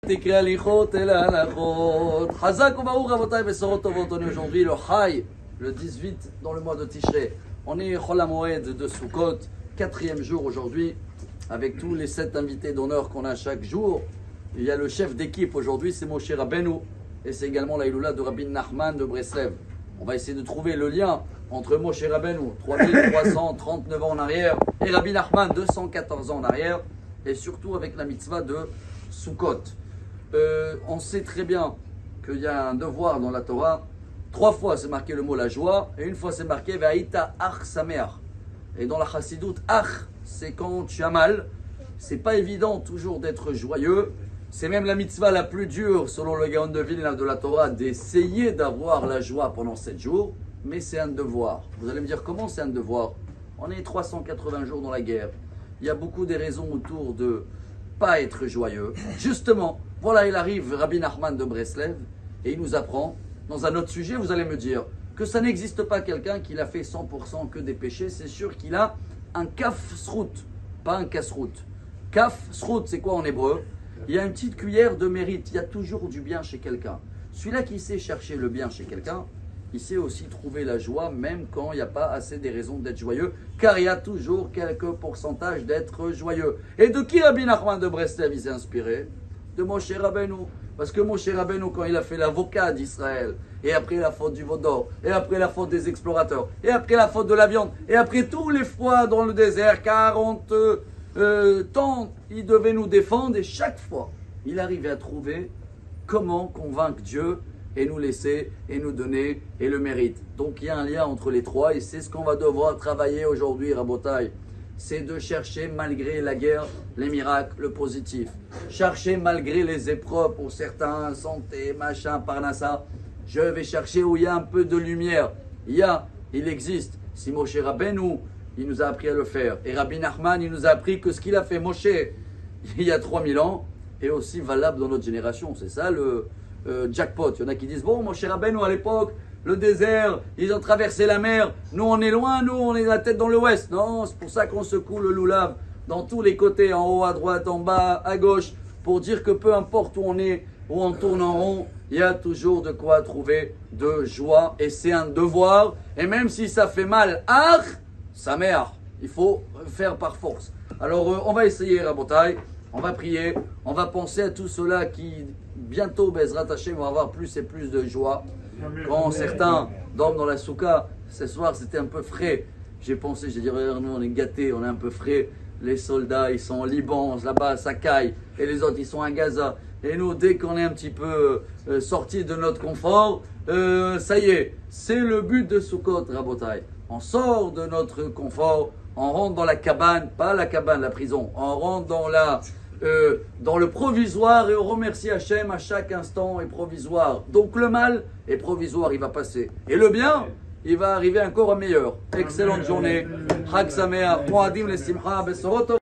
תקרא הליכות אל ההלכות. חזק וברוך רבותיי בשורות טובות. On est aujourd'hui le Chai, le 18 dans le mois de Tishrei. On est Chol HaMoed de Sukkot, 4e jour aujourd'hui, avec tous les 7 invités d'honneur qu'on a chaque jour. Il y a le chef d'équipe aujourd'hui, c'est Moshe Rabbeinu, et c'est également la Iloula de Rabbi Nachman de Breslev. On va essayer de trouver le lien entre Moshe Rabbeinu, 3339 ans en arrière, et Rabbi Nachman, 214 ans en arrière, et surtout avec la mitzvah de Sukkot. On sait très bien qu'il y a un devoir dans la Torah. 3 fois c'est marqué le mot la joie, et une fois c'est marqué Ve'aïta ach sameach. Et dans la chassidoute, ach, c'est quand tu as mal. C'est pas évident toujours d'être joyeux. C'est même la mitzvah la plus dure, selon le Gaon de Vilna de la Torah, d'essayer d'avoir la joie pendant 7 jours. Mais c'est un devoir. Vous allez me dire, comment c'est un devoir? On est 380 jours dans la guerre. Il y a beaucoup des raisons autour de pas être joyeux. Justement, voilà, il arrive Rabbi Nachman de Breslev et il nous apprend, dans un autre sujet, vous allez me dire, que ça n'existe pas quelqu'un qui a fait 100% que des péchés. C'est sûr qu'il a un kaf srout, pas un kasrout. Kaf srout, c'est quoi en hébreu? Il y a une petite cuillère de mérite. Il y a toujours du bien chez quelqu'un. Celui-là qui sait chercher le bien chez quelqu'un, il sait aussi trouver la joie, même quand il n'y a pas assez des raisons d'être joyeux, car il y a toujours quelques pourcentages d'être joyeux. Et de qui Rabbi Nachman de Breslev il s'est inspiré? De Moshe Rabbeinu. Parce que Moshe Rabbeinu, quand il a fait l'avocat d'Israël, et après la faute du veau d'or, et après la faute des explorateurs, et après la faute de la viande, et après tous les fois dans le désert, 40 temps, il devait nous défendre, et chaque fois, il arrivait à trouver comment convaincre Dieu et nous laisser et nous donner et le mérite. Donc il y a un lien entre les trois et c'est ce qu'on va devoir travailler aujourd'hui, Rabotai. C'est de chercher malgré la guerre, les miracles, le positif. Chercher malgré les épreuves pour certains, santé, machin, parnassa. Je vais chercher où il y a un peu de lumière. Il existe. Si Moshe Rabbeinu, il nous a appris à le faire. Et Rabbi Nachman, il nous a appris que ce qu'il a fait Moshe il y a 3000 ans est aussi valable dans notre génération. C'est ça le jackpot. Il y en a qui disent, bon, Moshe Rabbeinu à l'époque, le désert, ils ont traversé la mer. Nous, on est loin, nous, on est la tête dans l'ouest. Non, c'est pour ça qu'on secoue le loulav dans tous les côtés, en haut, à droite, en bas, à gauche, pour dire que peu importe où on est, où on tourne en rond, il y a toujours de quoi trouver de joie. Et c'est un devoir. Et même si ça fait mal, sa mère, il faut faire par force. Alors, on va essayer, Rabotai. On va prier, on va penser à tous ceux-là qui, bientôt, Bezrat Hashem, vont avoir plus et plus de joie. Quand certains dorment dans la souka, ce soir, c'était un peu frais. J'ai pensé, j'ai dit, regarde, nous, on est gâtés, on est un peu frais. Les soldats, ils sont en Liban, là-bas, à Sakai, et les autres, ils sont à Gaza. Et nous, dès qu'on est un petit peu sortis de notre confort, ça y est, c'est le but de Sukkot, Rabotai. On sort de notre confort, on rentre dans la cabane, pas la cabane, la prison, on rentre dans le provisoire et on remercie Hachem à chaque instant est provisoire. Donc le mal est provisoire, il va passer. Et le bien, il va arriver encore meilleur. Excellente journée. Chag Sameach, Moadim le Simcha, Besorot.